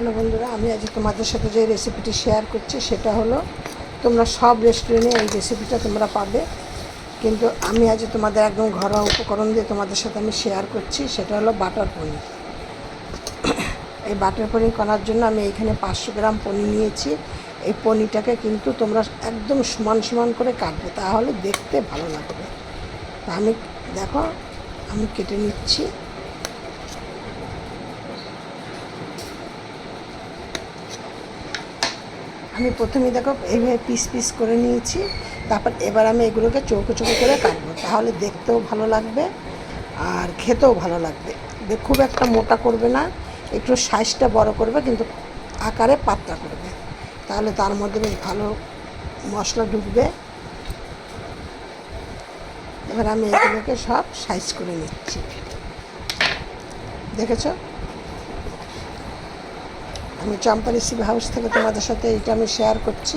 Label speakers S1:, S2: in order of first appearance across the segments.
S1: Hello বন্ধুরা, আমি আজ তোমাদের সাথে যে রেসিপিটি শেয়ার করছি সেটা হলো, তোমরা সব রেস্টুরেন্টে এই রেসিপিটা তোমরা পাবে, কিন্তু আমি আজ তোমাদের একদম ঘরোয়া উপকরণ দিয়ে তোমাদের সাথে আমি শেয়ার করছি। সেটা হলো বাটার পনির। এই বাটার পনির করার জন্য আমি এইখানে 500 গ্রাম পনির নিয়েছি। এই পনিরটাকে কিন্তু তোমরা একদম সমান সমান করে কাটবে, তাহলে দেখতে ভালো লাগবে। তা আমি দেখো, আমি কেটে নিচ্ছি। আমি প্রথমেই দেখো এইভাবে পিস পিস করে নিয়েছি। তারপর এবার আমি এগুলোকে চৌকো চৌকো করে কাটবো, তাহলে দেখতেও ভালো লাগবে আর খেতেও ভালো লাগবে। খুব একটা মোটা করবে না, একটু সাইজটা বড় করবে, কিন্তু আকারে পাতলা করবে, তাহলে তার মধ্যে বেশ ভালো মশলা ঢুকবে। এবার আমি এগুলোকে সব সাইজ করে নিচ্ছি। দেখেছো, আমি চম্পা রেসিপি হাউস থেকে তোমাদের সাথে এটা আমি শেয়ার করছি।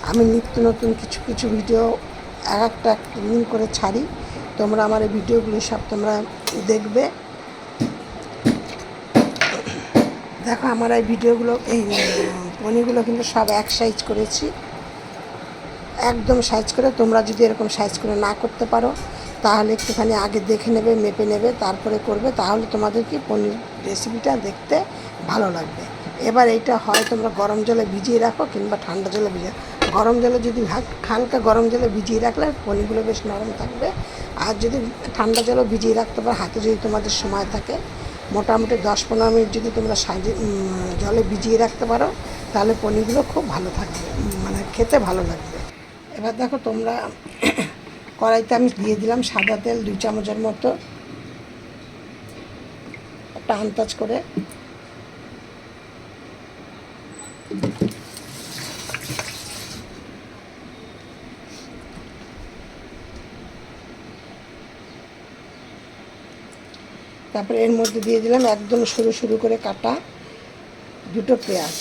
S1: আমি নিত্য নতুন কিছু কিছু ভিডিও একটা দিন করে ছাড়ি। তোমরা আমার এই ভিডিওগুলো সব তোমরা দেখবে। দেখো, আমার এই ভিডিওগুলো, এই পনিরগুলো কিন্তু সব এক সাইজ করেছি, একদম সাইজ করে। তোমরা যদি এরকম সাইজ করে না করতে পারো, তাহলে একটুখানি আগে দেখে নেবে, মেপে নেবে, তারপরে করবে, তাহলে তোমাদের কি পনির রেসিপিটা দেখতে ভালো লাগবে। এবার এইটা হয় তোমরা গরম জলে ভিজিয়ে রাখো কিংবা ঠান্ডা জলে ভিজিয়ে। গরম জলে যদি হালকা গরম জলে ভিজিয়ে রাখলে পনিরগুলো বেশ নরম থাকবে। আর যদি ঠান্ডা জলে ভিজিয়ে রাখতে পারো, হাতে যদি তোমাদের সময় থাকে, মোটামুটি 10-15 মিনিট যদি তোমরা জলে ভিজিয়ে রাখতে পারো, তাহলে পনিরগুলো খুব ভালো থাকবে, মানে খেতে ভালো লাগবে। এবার দেখো, তোমরা কড়াইতে আমি দিয়ে দিলাম সাদা তেল 2 চামচের মতো, একটা আন্দাজ করে। তারপরে এর মধ্যে দিয়ে দিলাম একদম সরু সরু করে কাটা 2টো পেঁয়াজ।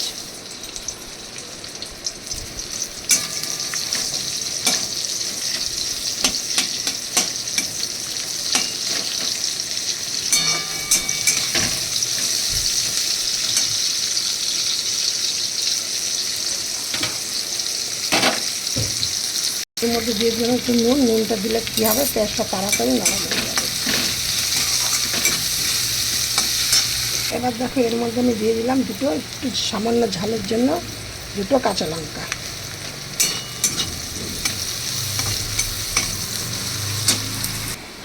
S1: এর মধ্যে দিয়ে দিলাম একটু নুন। নুনটা দিলে কী হবে, পেঁয়াজটা তাড়াতাড়ি নরম হয়ে যাবে। এবার দেখো, এর মধ্যে আমি দিয়ে দিলাম একটু সামান্য ঝালের জন্য 2টো কাঁচা লঙ্কা।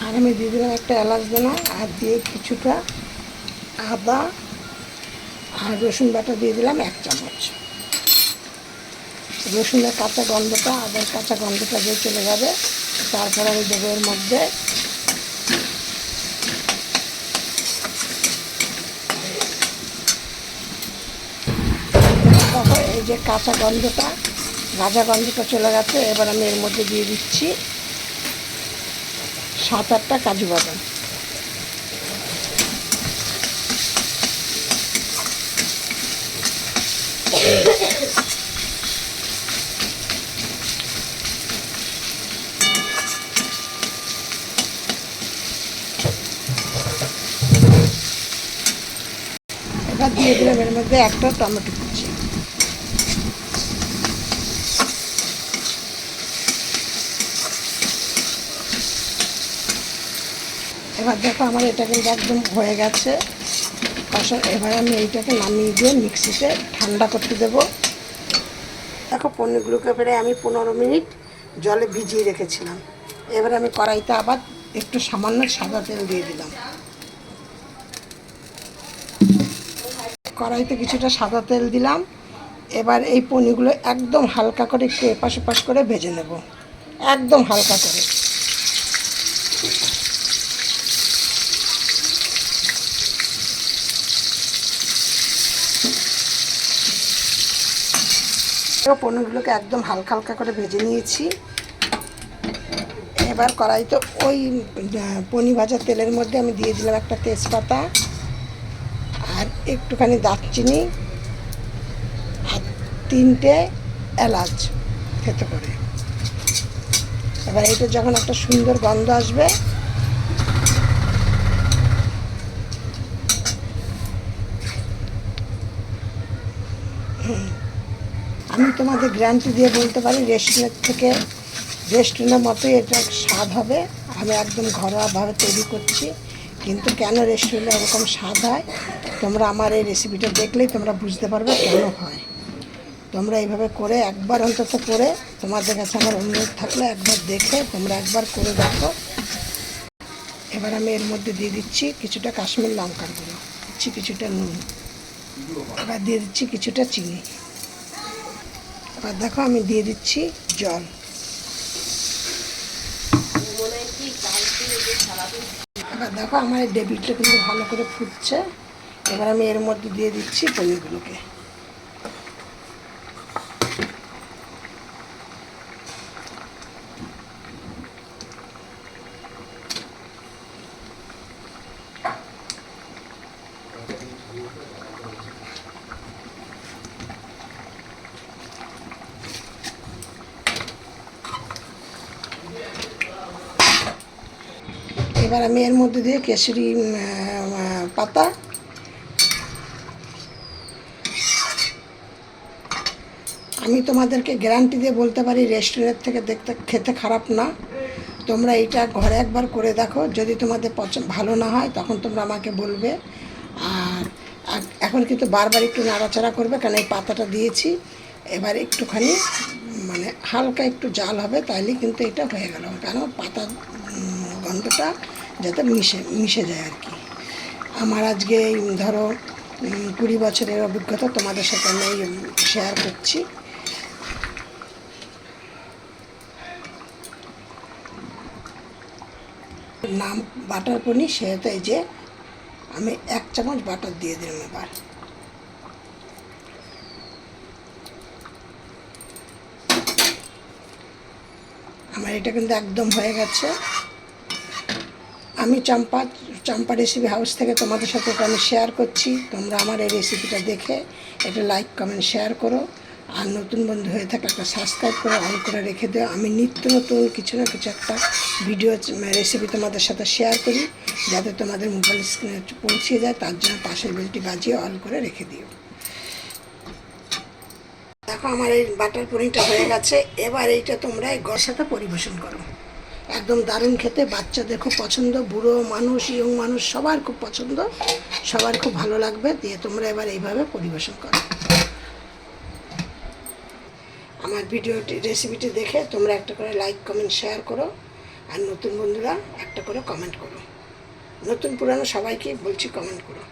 S1: আর আমি দিয়ে দিলাম একটা এলাচ দানা, আর দিয়ে কিছুটা আদা আর রসুন বাটা দিয়ে দিলাম 1 চামচ। রসুনের কাঁচা গন্ধটা, আদার কাঁচা গন্ধটা দিয়ে চলে যাবে। তারপর আমি দেবো এর মধ্যে এই যে কাঁচা গন্ধটা, ভাজা গন্ধটা চলে গেছে। এবার আমি এর মধ্যে দিয়ে দিচ্ছি 7-8টা কাজু বাদাম। এবার দিয়ে দিলাম এর মধ্যে একটা টমেটো কুচি। এবার দেখো, আমার এটা কিন্তু একদম হয়ে গেছে কষা। এবার আমি এইটাকে নামিয়ে দিয়ে মিক্সিতে ঠান্ডা করতে দেবো। দেখো, পনিরগুলোকে ফেরে আমি 15 মিনিট জলে ভিজিয়ে রেখেছিলাম। এবার আমি কড়াইতে আবার একটু সামান্য সাদা তেল দিয়ে দিলাম। কড়াইতে কিছুটা সাদা তেল দিলাম। এবার এই পনিরগুলো একদম হালকা করে একটু এপাশ ওপাশ করে ভেজে নেব, একদম হালকা করে। পনিরগুলোকে একদম হালকা হালকা করে ভেজে নিয়েছি। এবার কড়াইতে ওই পনির ভাজা তেলের মধ্যে আমি দিয়ে দিলাম একটা তেজপাতা আর একটুখানি দারচিনি আর 3টে এলাচ থেতো করে। এবার এইটা যখন একটা সুন্দর গন্ধ আসবে, আমি তোমাদের গ্যারান্টি দিয়ে বলতে পারি রেস্টুরেন্টের মতোই এটা স্বাদ হবে। আমি একদম ঘরোয়াভাবে তৈরি করছি, কিন্তু কেন রেস্টুরেন্টে এরকম স্বাদ হয় তোমরা আমার এই রেসিপিটা দেখলেই তোমরা বুঝতে পারবে কেন হয়। তোমরা এইভাবে করে একবার অন্তত করে, তোমাদের কাছে আমার অনুরোধ থাকলে একবার দেখে তোমরা একবার করে দেখো। এবার আমি এর মধ্যে দিয়ে দিচ্ছি কিছুটা কাশ্মীর লঙ্কার গুঁড়ো, দিচ্ছি কিছুটা নুন, এবার দিয়ে দিচ্ছি কিছুটা চিনি। এবার দেখো আমি দিয়ে দিচ্ছি জল। এবার দেখো আমার এই ডেবিটটা কিন্তু ভালো করে ফুটছে। এবার আমি এর মধ্যে দিয়ে দিচ্ছি পনিরগুলোকে। এবার আমি এর মধ্যে দিয়ে কেশরি পাতা, আমি তোমাদেরকে গ্যারান্টি দিয়ে বলতে পারি রেস্টুরেন্ট থেকে দেখতে খেতে খারাপ না। তোমরা এটা ঘরে একবার করে দেখো, যদি তোমাদের ভালো না হয় তখন তোমরা আমাকে বলবে। আর এখন কিন্তু বারবার একটু নাড়াচাড়া করবে, কারণ এই পাতাটা দিয়েছি। এবার একটুখানি মানে হালকা একটু জাল হবে, তাইলে কিন্তু এটা হয়ে গেল, কারণ পাতার গন্ধটা যাতে মিশে যায় আর কি। আমার আজকে ধরো 20 বছরের অভিজ্ঞতা তোমাদের সাথে আমি শেয়ার করছি। নাম বাটার পনির, সেহেতু এই যে আমি 1 চামচ বাটার দিয়ে দিলাম। এবার আমার এটা কিন্তু একদম হয়ে গেছে। আমি চম্পা রেসিপি হাউস থেকে তোমাদের সাথে এটা আমি শেয়ার করছি। তোমরা আমার এই রেসিপিটা দেখে এটা লাইক কমেন্ট শেয়ার করো, আর নতুন বন্ধু হয়ে থাকলে একটা সাবস্ক্রাইব করে অন করে রেখে দিও। আমি নিত্য নতুন কিছু না কিছু একটা ভিডিও রেসিপি তোমাদের সাথে শেয়ার করি, যাতে তোমাদের মোবাইল স্ক্রিনে পৌঁছে যায়। তার জন্য পাশের বেলটি বাজিয়ে অন করে রেখে দিও। দেখো আমার এই বাটার পনিরটা হয়ে গেছে। এবার এইটা তোমরা এই সাথে পরিবেশন করো। একদম দারুণ খেতে, বাচ্চাদের খুব পছন্দ, বুড়ো মানুষ, ইয়ং মানুষ সবার খুব পছন্দ, সবার খুব ভালো লাগবে। দিয়ে তোমরা এবার এইভাবে পরিবেশন করো। আমার ভিডিওটি রেসিপিটি দেখে তোমরা একটা করে লাইক কমেন্ট শেয়ার করো, আর নতুন বন্ধুরা একটা করে কমেন্ট করো। নতুন পুরানো সবাইকে বলছি কমেন্ট করো।